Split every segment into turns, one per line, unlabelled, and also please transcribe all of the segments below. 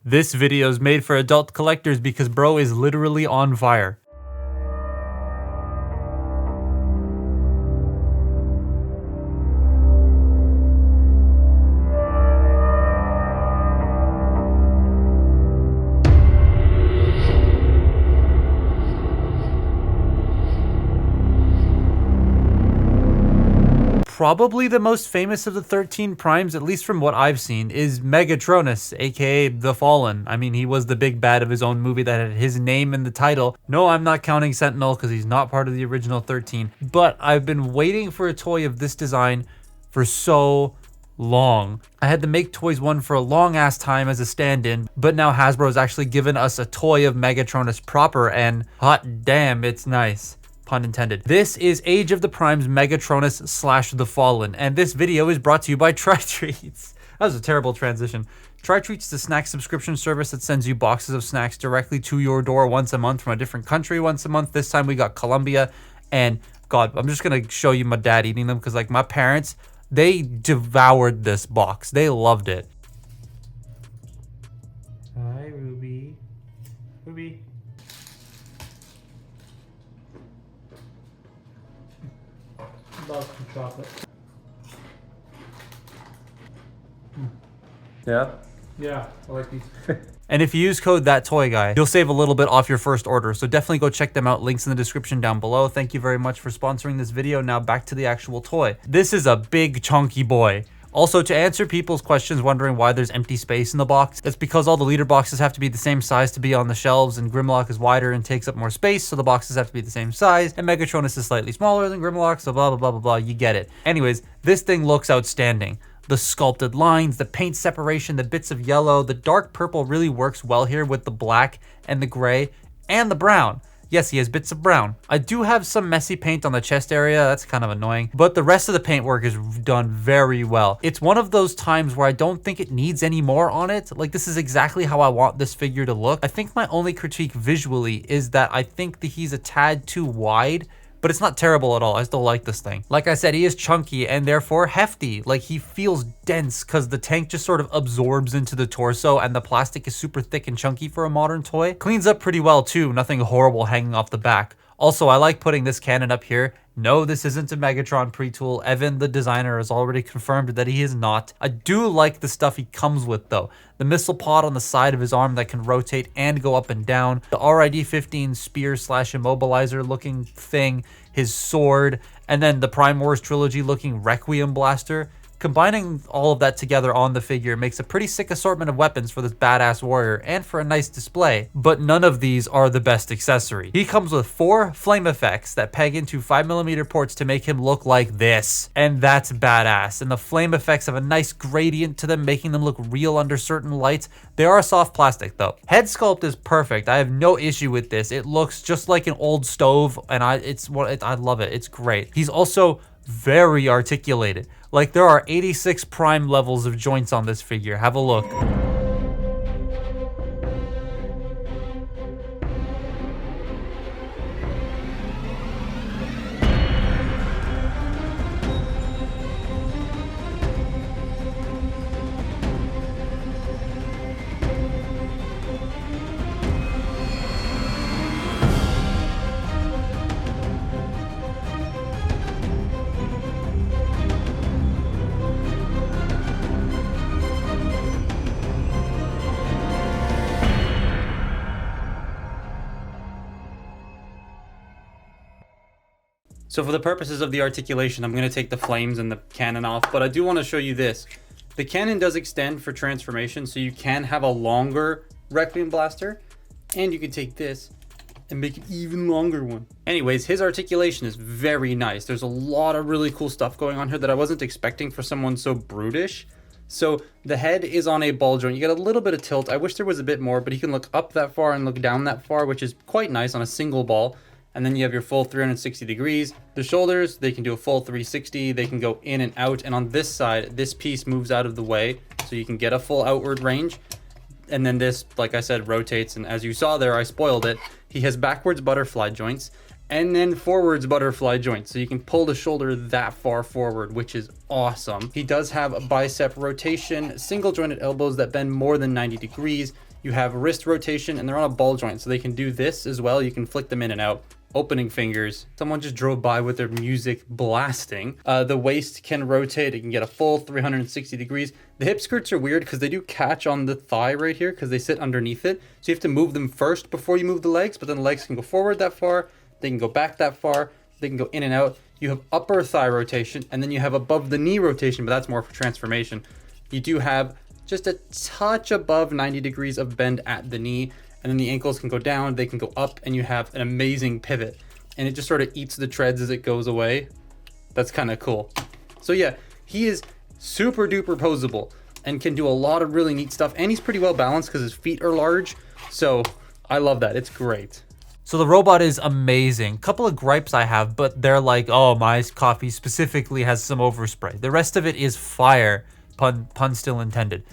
This video is made for adult collectors because bro is literally on fire. Probably the most famous of the 13 primes, at least from what I've seen, is Megatronus, aka The Fallen. I mean, he was the big bad of his own movie that had his name in the title. No, I'm not counting Sentinel because he's not part of the original 13, but I've been waiting for a toy of this design for so long. I had to make Toys One for a long ass time as a stand-in, but now Hasbro's actually given us a toy of Megatronus proper, and hot damn, it's nice. Pun intended. This is Age of the Primes Megatronus / The Fallen, and this video is brought to you by Tri-Treats. That was a terrible transition. Tri-Treats is a snack subscription service that sends you boxes of snacks directly to your door once a month from a different country once a month. This time we got Colombia, and God, I'm just gonna show you my dad eating them because like my parents, they devoured this box. They loved it. Hi, Ruby. Ruby. Love some chocolate. Yeah, I like these. And if you use code THATTOYGUY, you'll save a little bit off your first order, so definitely go check them out. Links in the description down below. Thank you very much for sponsoring this video. Now back to the actual toy. This is a big chunky boy. Also, to answer people's questions wondering why there's empty space in the box, that's because all the leader boxes have to be the same size to be on the shelves, and Grimlock is wider and takes up more space, so the boxes have to be the same size, and Megatronus is slightly smaller than Grimlock, so blah, blah, blah, blah, blah, you get it. Anyways, this thing looks outstanding. The sculpted lines, the paint separation, the bits of yellow, the dark purple really works well here with the black and the gray and the brown. Yes, he has bits of brown. I do have some messy paint on the chest area. That's kind of annoying. But the rest of the paintwork is done very well. It's one of those times where I don't think it needs any more on it. Like, this is exactly how I want this figure to look. I think my only critique visually is that I think that he's a tad too wide, but it's not terrible at all. I still like this thing. Like I said, he is chunky and therefore hefty. Like, he feels dense because the tank just sort of absorbs into the torso and the plastic is super thick and chunky for a modern toy. Cleans up pretty well too, nothing horrible hanging off the back. Also, I like putting this cannon up here. No, this isn't a Megatron pre-tool. Evan, the designer, has already confirmed that he is not. I do like the stuff he comes with though. The missile pod on the side of his arm that can rotate and go up and down. The RID-15 spear / immobilizer looking thing. His sword. And then the Prime Wars trilogy looking Requiem blaster. Combining all of that together on the figure makes a pretty sick assortment of weapons for this badass warrior and for a nice display, but none of these are the best accessory. He comes with 4 flame effects that peg into 5mm ports to make him look like this, and that's badass. And the flame effects have a nice gradient to them, making them look real under certain lights. They are a soft plastic though. Head sculpt is perfect. I have no issue with this. It looks just like an old stove, and I love it. It's great. He's also very articulated. Like, there are 86 prime levels of joints on this figure. Have a look. So for the purposes of the articulation, I'm going to take the flames and the cannon off, but I do want to show you this. The cannon does extend for transformation, so you can have a longer Requiem blaster, and you can take this and make an even longer one. Anyways, his articulation is very nice. There's a lot of really cool stuff going on here that I wasn't expecting for someone so brutish. So the head is on a ball joint. You get a little bit of tilt. I wish there was a bit more, but he can look up that far and look down that far, which is quite nice on a single ball. And then you have your full 360 degrees. The shoulders, they can do a full 360. They can go in and out. And on this side, this piece moves out of the way, so you can get a full outward range. And then this, like I said, rotates. And as you saw there, I spoiled it. He has backwards butterfly joints and then forwards butterfly joints. So you can pull the shoulder that far forward, which is awesome. He does have a bicep rotation, single jointed elbows that bend more than 90 degrees. You have wrist rotation, and they're on a ball joint, so they can do this as well. You can flick them in and out. Opening fingers. Someone just drove by with their music blasting. The waist can rotate. It can get a full 360 degrees. The hip skirts are weird because they do catch on the thigh right here because they sit underneath it. So you have to move them first before you move the legs, but then the legs can go forward that far. They can go back that far. They can go in and out. You have upper thigh rotation, and then you have above the knee rotation, but that's more for transformation. You do have just a touch above 90 degrees of bend at the knee. And then the ankles can go down, they can go up, and you have an amazing pivot. And it just sort of eats the treads as it goes away. That's kind of cool. So yeah, he is super duper posable and can do a lot of really neat stuff. And he's pretty well balanced because his feet are large. So I love that. It's great. So the robot is amazing. Couple of gripes I have, but they're like, oh, my coffee specifically has some overspray. The rest of it is fire, pun still intended.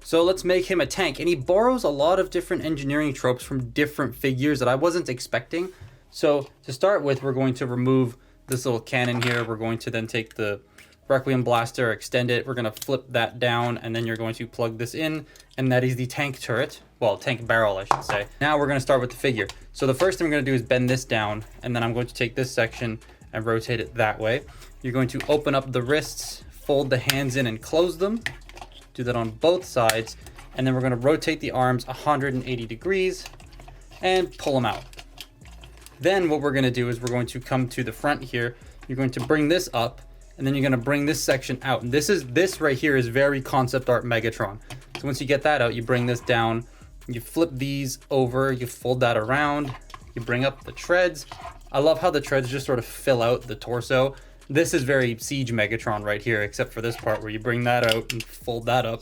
So let's make him a tank. And he borrows a lot of different engineering tropes from different figures that I wasn't expecting. So to start with, we're going to remove this little cannon here. We're going to then take the Requiem blaster, extend it. We're going to flip that down, and then you're going to plug this in. And that is the tank turret. Well, tank barrel, I should say. Now we're going to start with the figure. So the first thing we're going to do is bend this down. And then I'm going to take this section and rotate it that way. You're going to open up the wrists, fold the hands in and close them. Do that on both sides, and then we're going to rotate the arms 180 degrees and pull them out. Then what we're going to do is we're going to come to the front here. You're going to bring this up, and then you're going to bring this section out. And this right here is very concept art Megatron. So once you get that out, you bring this down, you flip these over, you fold that around, you bring up the treads. I love how the treads just sort of fill out the torso. This is very Siege Megatron right here, except for this part where you bring that out and fold that up,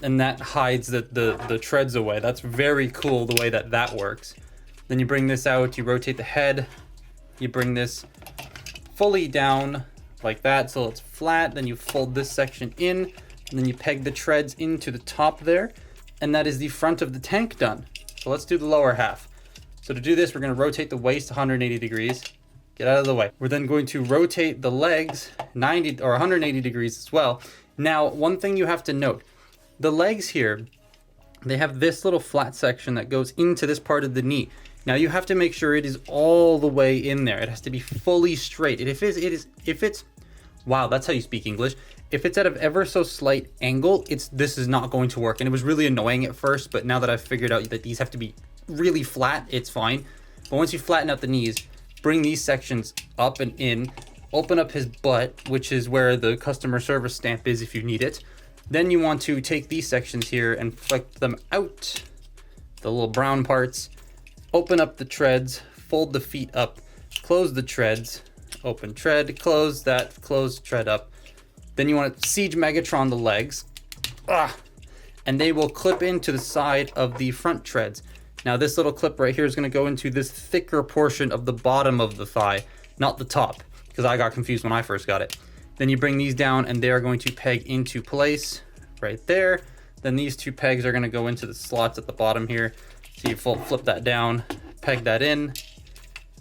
and that hides the treads away. That's very cool the way that works. Then you bring this out, you rotate the head, you bring this fully down like that so it's flat, then you fold this section in, and then you peg the treads into the top there, and that is the front of the tank done. So let's do the lower half. So to do this, we're going to rotate the waist 180 degrees. Get out of the way. We're then going to rotate the legs 90 or 180 degrees as well. Now, one thing you have to note, the legs here, they have this little flat section that goes into this part of the knee. Now you have to make sure it is all the way in there. It has to be fully straight. And if it's, wow, that's how you speak English. If it's at an ever so slight angle, this is not going to work. And it was really annoying at first, but now that I've figured out that these have to be really flat, it's fine. But once you flatten out the knees, bring these sections up and in, open up his butt, which is where the customer service stamp is if you need it. Then you want to take these sections here and flick them out, the little brown parts, open up the treads, fold the feet up, close the treads, open tread, close that, close tread up. Then you want to Siege Megatron the legs, and they will clip into the side of the front treads. Now this little clip right here is going to go into this thicker portion of the bottom of the thigh, not the top, because I got confused when I first got it. Then you bring these down and they are going to peg into place right there. Then these two pegs are going to go into the slots at the bottom here. So you flip that down, peg that in.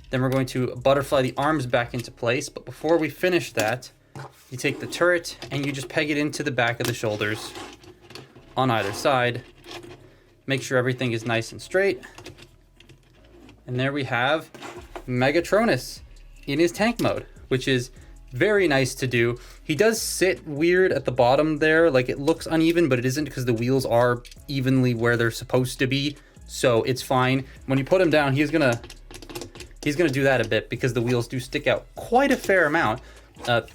Then we're going to butterfly the arms back into place. But before we finish that, you take the turret and you just peg it into the back of the shoulders on either side. Make sure everything is nice and straight. And there we have Megatronus in his tank mode, which is very nice to do. He does sit weird at the bottom there, like it looks uneven, but it isn't because the wheels are evenly where they're supposed to be. So it's fine. When you put him down, he's gonna do that a bit because the wheels do stick out quite a fair amount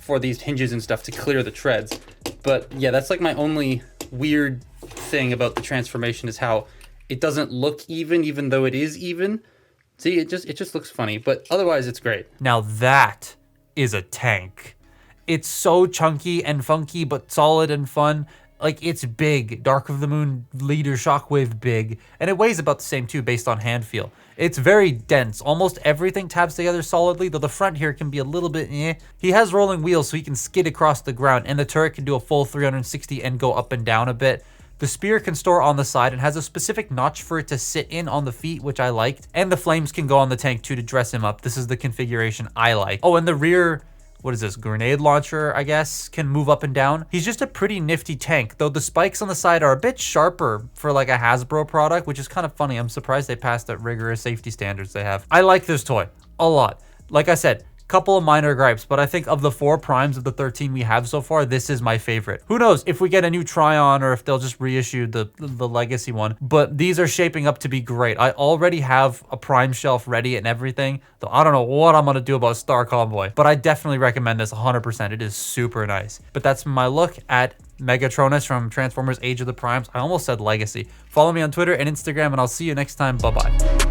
for these hinges and stuff to clear the treads. But yeah, that's like my only weird thing about the transformation is how it doesn't look even though it is even. See, it just looks funny, but otherwise it's great. Now that is a tank. It's so chunky and funky, but solid and fun. Like, it's big, Dark of the Moon Leader Shockwave big, and it weighs about the same too based on hand feel. It's very dense. Almost everything tabs together solidly, though the front here can be a little bit eh. He has rolling wheels so he can skid across the ground, and the turret can do a full 360 and go up and down a bit. The spear can store on the side and has a specific notch for it to sit in on the feet, which I liked. And the flames can go on the tank too to dress him up. This is the configuration I like. Oh, and the rear what is this, grenade launcher, I guess, can move up and down. He's just a pretty nifty tank, though the spikes on the side are a bit sharper for like a Hasbro product, which is kind of funny. I'm surprised they passed that rigorous safety standards they have. I like this toy a lot. Like I said, couple of minor gripes, but I think of the 4 primes of the 13 we have so far, this is my favorite. Who knows if we get a new Tryon or if they'll just reissue the legacy one, but these are shaping up to be great. I already have a prime shelf ready and everything, though I don't know what I'm gonna do about Star Convoy, but I definitely recommend this 100%. It is super nice. But that's my look at Megatronus from Transformers Age of the Primes. I almost said Legacy. Follow me on Twitter and Instagram, and I'll see you next time. Bye-bye.